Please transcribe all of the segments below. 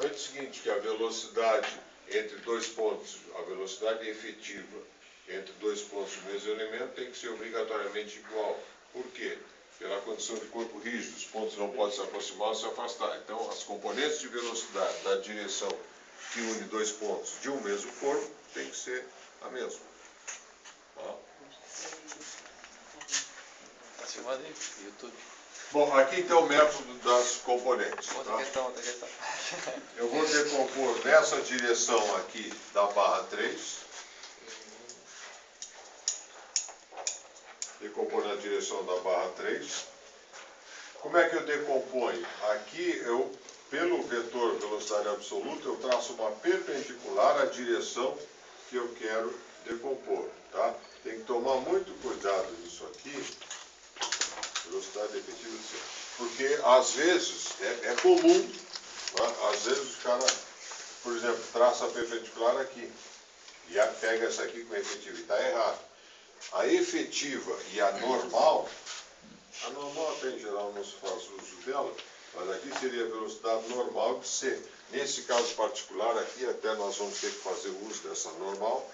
basicamente o seguinte, que a velocidade entre dois pontos, a velocidade efetiva entre dois pontos do mesmo elemento tem que ser obrigatoriamente igual. Por quê? Pela condição de corpo rígido, os pontos não podem se aproximar ou se afastar. Então, as componentes de velocidade da direção que une dois pontos de um mesmo corpo tem que ser a mesma. Tá? Tá filmado aí? YouTube. Bom, aqui tem o método das componentes. Outra questão. Eu vou decompor nessa direção aqui da barra 3. Decompor na direção da barra 3. Como é que eu decomponho? Aqui, pelo vetor velocidade absoluta, eu traço uma perpendicular à direção que eu quero decompor. Tá? Tem que tomar muito cuidado nisso aqui. Velocidade efetiva de C. Porque, às vezes, é comum, tá? Às vezes o cara, por exemplo, traça a perpendicular aqui. E pega essa aqui com efetiva. E está errado. A efetiva e a normal até em geral não se faz uso dela, mas aqui seria a velocidade normal de C. Nesse caso particular aqui, até nós vamos ter que fazer uso dessa normal,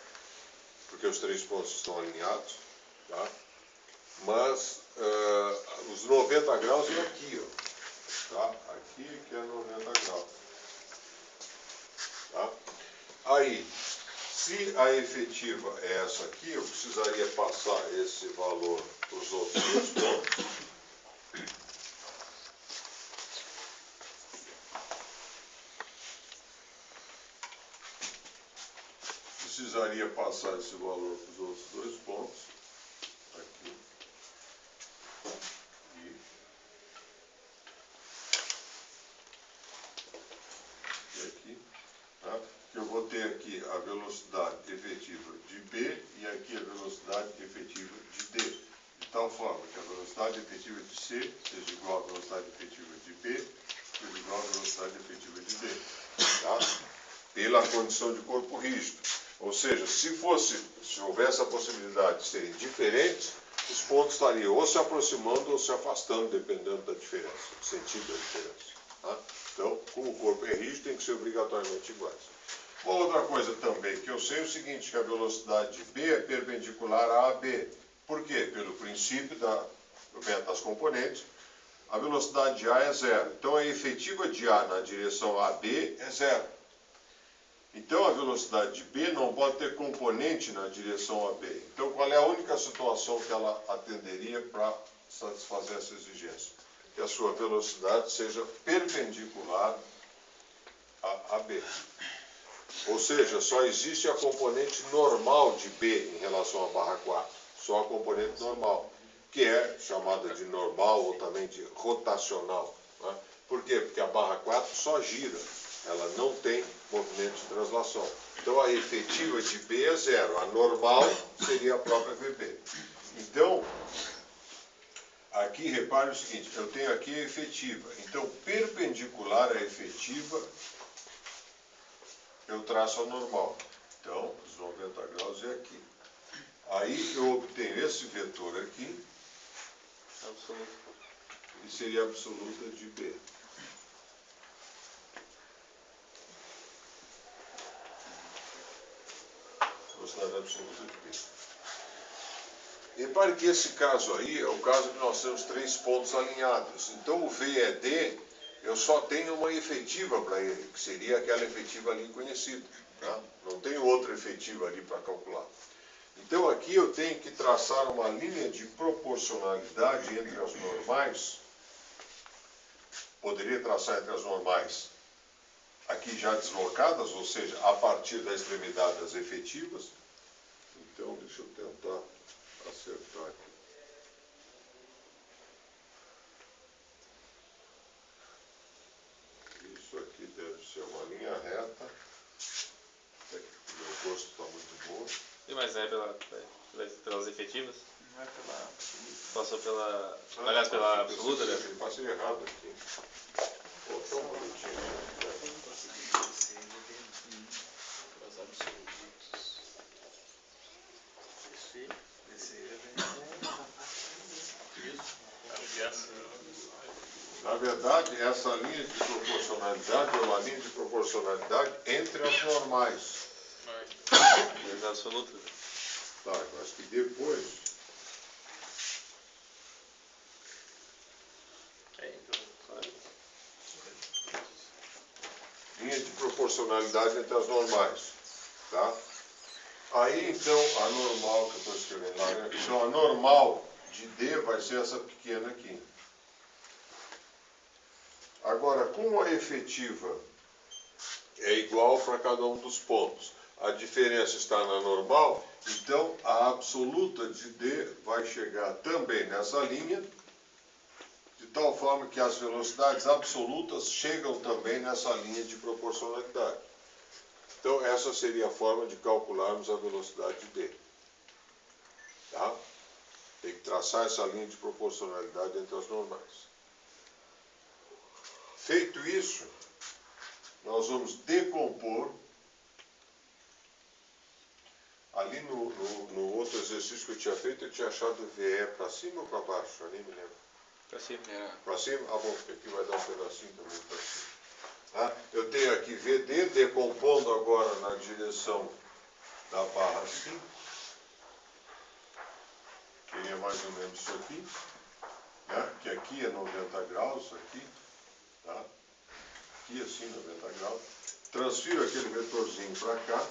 porque os três pontos estão alinhados, tá? Mas os 90 graus é aqui, ó, tá? Aqui que é 90 graus. Tá? Aí, se a efetiva é essa aqui, eu precisaria passar esse valor para os outros dois pontos. Precisaria passar esse valor para os outros dois pontos. Aqui. E aqui. Tá? Que eu vou ter aqui a velocidade efetiva de B e aqui a velocidade efetiva de D. De tal forma que a velocidade efetiva de C seja igual à velocidade efetiva de B, seja igual à velocidade efetiva de D. Tá? Pela condição de corpo rígido. Ou seja, se houvesse a possibilidade de serem diferentes, os pontos estariam ou se aproximando ou se afastando, dependendo da diferença, do sentido da diferença. Tá? Então, como o corpo é rígido, tem que ser obrigatoriamente iguais. Uma outra coisa também que eu sei é o seguinte, que a velocidade de B é perpendicular a AB. Por quê? Pelo princípio das componentes, a velocidade de A é zero. Então, a efetiva de A na direção AB é zero. Então, a velocidade de B não pode ter componente na direção AB. Então, qual é a única situação que ela atenderia para satisfazer essa exigência? Que a sua velocidade seja perpendicular a B. Ou seja, só existe a componente normal de B em relação à barra 4. Só a componente normal, que é chamada de normal ou também de rotacional. Né? Por quê? Porque a barra 4 só gira. Ela não tem movimento de translação. Então, a efetiva de B é zero. A normal seria a própria VB. Então, aqui, repare o seguinte, eu tenho aqui a efetiva. Então, perpendicular à efetiva, eu traço a normal. Então, os 90 graus é aqui. Aí, eu obtenho esse vetor aqui, e seria a absoluta de B. Velocidade absoluta de B. Repare que esse caso aí é o caso que nós temos três pontos alinhados. Então, o VED, eu só tenho uma efetiva para ele, que seria aquela efetiva ali conhecida. Tá? Não tenho outra efetiva ali para calcular. Então, aqui eu tenho que traçar uma linha de proporcionalidade entre as normais. Poderia traçar entre as normais aqui já deslocadas, ou seja, a partir da extremidade das efetivas. Então, deixa eu tentar acertar aqui. Isso aqui deve ser uma linha reta. O meu gosto está muito bom. E mas é pelas efetivas? Não é pela... Passou pela... aliás, pela absoluta, né? Eu passei errado aqui. Pô, só um minutinho. Pelas absolutas. Esse é isso. Tá? verdade, essa linha de proporcionalidade é uma linha de proporcionalidade entre as normais. Mas absoluta. Tá, eu acho que depois... Linha de proporcionalidade entre as normais. Tá? Aí, então, a normal que eu estou escrevendo lá, né? Então, a normal de D vai ser essa pequena aqui. Agora, como a efetiva é igual para cada um dos pontos, a diferença está na normal, então a absoluta de D vai chegar também nessa linha, de tal forma que as velocidades absolutas chegam também nessa linha de proporcionalidade. Então, essa seria a forma de calcularmos a velocidade de D. Tá? Tem que traçar essa linha de proporcionalidade entre as normais. Feito isso, nós vamos decompor. Ali no outro exercício que eu tinha feito, eu tinha achado VE para cima ou para baixo? Eu nem me lembro. Para cima. Para cima? Ah, bom, porque aqui vai dar um pedacinho também para cima. Tá? Eu tenho aqui VD decompondo agora na direção da barra 5. Seria mais ou menos isso aqui. Né? Que aqui é 90 graus, isso aqui. Tá? Aqui assim, 90 graus. Transfiro aquele vetorzinho para cá.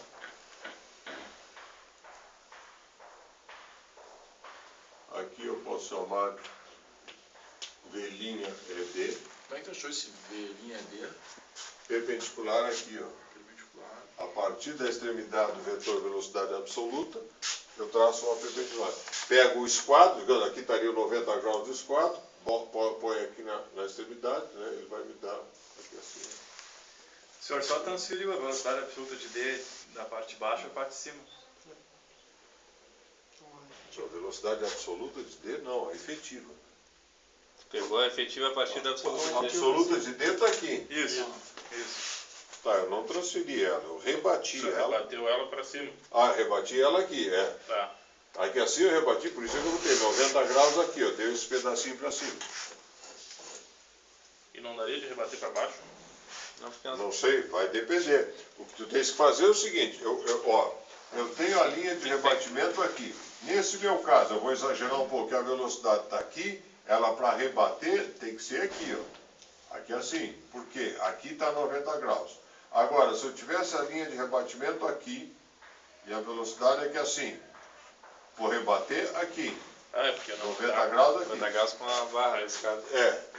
Aqui eu posso chamar V' ED. Como é que tu achou esse V''D? Perpendicular aqui, ó. Perpendicular. A partir da extremidade do vetor velocidade absoluta, eu traço uma perpendicular. Pego o esquadro, aqui estaria o 90 graus do esquadro, põe aqui na extremidade, né, ele vai me dar aqui assim. O senhor só transferiu a velocidade absoluta de D da parte de baixo à parte de cima. A velocidade absoluta de D, não, a efetiva. Pegou a efetiva a partir da absoluta. A absoluta de D está aqui. Isso. Tá, eu não transferi ela, eu rebati Você ela. bateu ela para cima. Ah, rebati ela aqui, é. Tá. Aqui assim eu rebati, por isso que eu botei 90 graus aqui, eu dei esse pedacinho para cima. E não daria de rebater para baixo? Não, porque Não sei, vai depender. O que tu tens que fazer é o seguinte, eu tenho a linha de rebatimento aqui. Nesse meu caso, eu vou exagerar um pouco, a velocidade está aqui, ela para rebater tem que ser aqui, ó. Aqui assim, por quê? Aqui está 90 graus. Agora, se eu tivesse a linha de rebatimento aqui, e a velocidade é que assim, vou rebater aqui. Ah, é porque não 90 graus aqui. 90 graus com a barra nesse caso.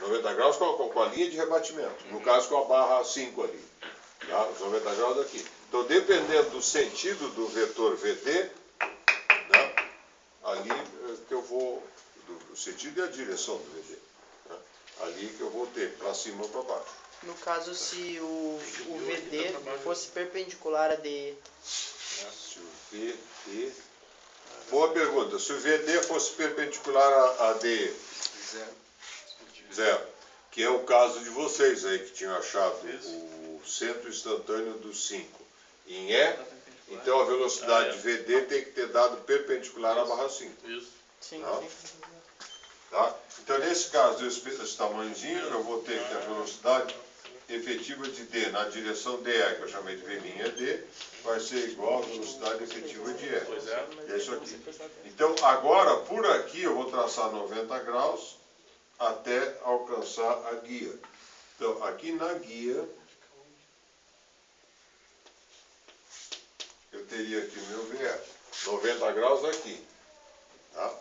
90 graus com a linha de rebatimento. No caso, com a barra 5 ali. Tá? Os 90 graus aqui. Então, dependendo do sentido do vetor VD, né, ali que eu vou, do sentido e a direção do VD, né, ali que eu vou ter, para cima ou para baixo. No caso, se o VD fosse perpendicular a DE. Se o VD... Boa pergunta. Se o VD fosse perpendicular a DE? Zero. Que é o caso de vocês aí, que tinham achado o centro instantâneo do 5 em E. Então a velocidade de VD tem que ter dado perpendicular à barra 5. Isso. Sim, Tá? sim. Tá? Então nesse caso, esse tamanhozinho, eu vou ter que a velocidade efetiva de D na direção DE, que eu chamei de V''D, vai ser igual à velocidade efetiva de E. Pois é. É isso aqui. Então, agora, por aqui, eu vou traçar 90 graus até alcançar a guia. Então, aqui na guia, eu teria aqui o meu VE. 90 graus aqui. Tá?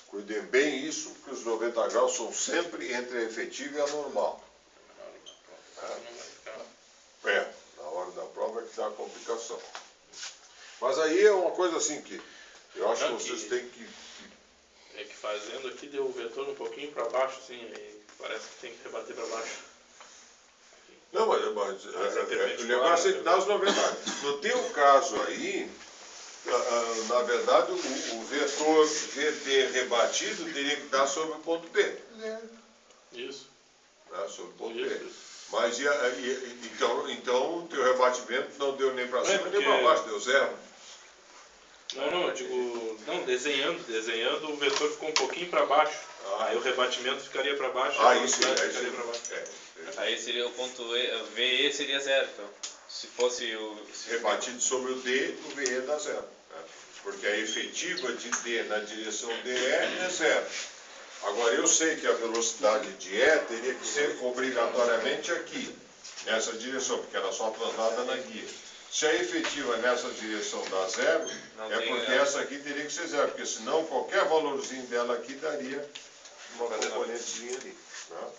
Cuidem bem isso, porque os 90 graus são sempre entre a efetiva e a normal. Na hora da prova é que dá a complicação. Mas aí é uma coisa assim que eu acho que vocês têm que... É que fazendo aqui deu o vetor um pouquinho para baixo, assim, e parece que tem que rebater para baixo. Não, mas o negócio é que dá os 90 graus. No teu caso aí, na verdade, o vetor VD rebatido teria que dar sobre o ponto B. Isso. Né, sobre o ponto B. Isso. Mas então o teu rebatimento não deu nem para cima nem para baixo, deu zero. Não, eu digo, não, desenhando o vetor ficou um pouquinho para baixo. Aí o rebatimento ficaria para baixo. Ah, a isso velocidade aí, ficaria para baixo. Aí seria o ponto VE seria zero, então. Se fosse o... Rebatido sobre o D, o VE dá zero. Né? Porque a efetiva de D na direção DE é zero. Agora, eu sei que a velocidade de E teria que ser obrigatoriamente aqui, nessa direção, porque era só plantada na guia. Se a efetiva nessa direção dá zero, é porque essa aqui teria que ser zero, porque senão qualquer valorzinho dela aqui daria uma componentezinha ali. Tá?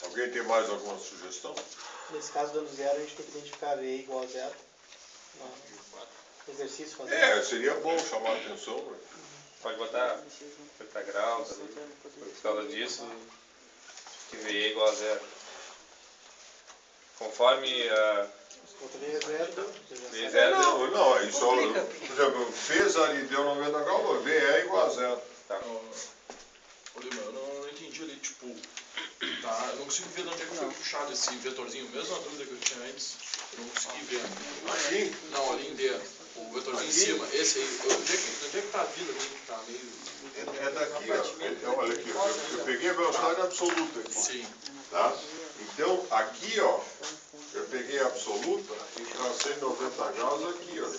Alguém tem mais alguma sugestão? Nesse caso, dando zero, a gente tem que identificar VE igual a zero. Exercício fazer. Seria bom chamar a atenção. Né? Pode botar 50 graus ali, por causa disso, que VE é igual a zero. Conforme a... Outra vez é zero. VE zero, Não, aí só, por exemplo, fez ali, deu 90 graus, VE é igual a zero. tá. Eu não entendi ali, tipo, tá, eu não consigo ver de onde é que foi puxado esse vetorzinho, mesmo a dúvida que eu tinha antes, eu não consegui ver. Aqui? Não, ali em D, o vetorzinho em cima, esse aí, onde é que tá a vida ali que tá meio... É daqui, ó. Então, olha aqui, eu peguei a velocidade absoluta aqui. Sim. Tá? Então, aqui, ó, eu peguei a absoluta e tracei 90 graus aqui, ó.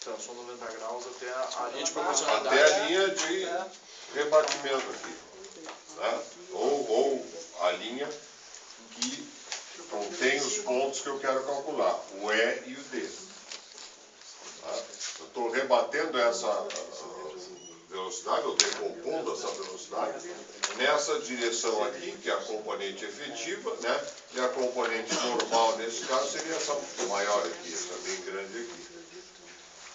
Então, são 90 graus até a linha de proporcionalidade. Até a linha de rebatimento aqui. Tá? Ou a linha que contém os pontos que eu quero calcular, o E e o D. Tá? Eu estou rebatendo essa velocidade, ou decompondo essa velocidade, nessa direção aqui, que é a componente efetiva, né? E a componente normal, nesse caso, seria essa maior aqui, essa bem grande aqui.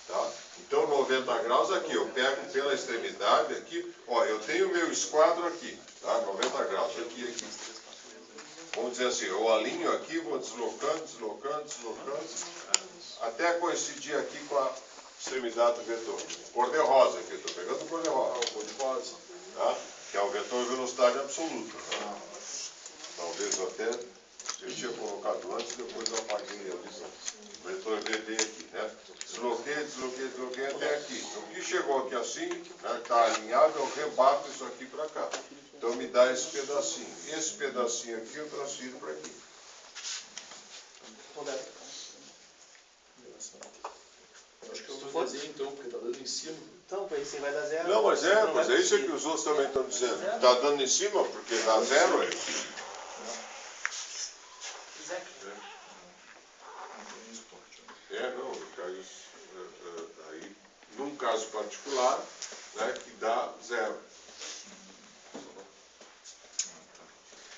Tá? Então, 90 graus aqui, eu pego pela extremidade aqui, ó, eu tenho meu esquadro aqui, tá? 90 graus, aqui, aqui. Vamos dizer assim, eu alinho aqui, vou deslocando, até coincidir aqui com a extremidade do vetor. Cor-de-rosa aqui, estou pegando cor-de-rosa. Tá? Que é o vetor velocidade absoluta. Tá? Talvez eu até, eu tinha colocado antes, depois eu apaguei ali. O vetor VD aqui, né? Desloquei até aqui. O que chegou aqui assim, né, está alinhado, eu rebato isso aqui para cá. Então me dá esse pedacinho. Esse pedacinho aqui eu transfiro para aqui. Acho que eu estou desenho então, porque tá dando em cima. Então, para isso vai dar zero. Não, mas é isso que os outros também estão dizendo. Está dando em cima porque dá zero aí. Não, aí, num caso particular, né, que dá zero.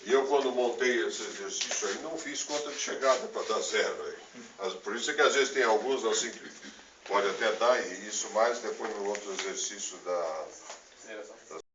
E eu, quando montei esse exercício aí, não fiz conta de chegada para dar zero aí. Por isso é que às vezes tem alguns assim que pode até dar, e isso mais depois no outro exercício da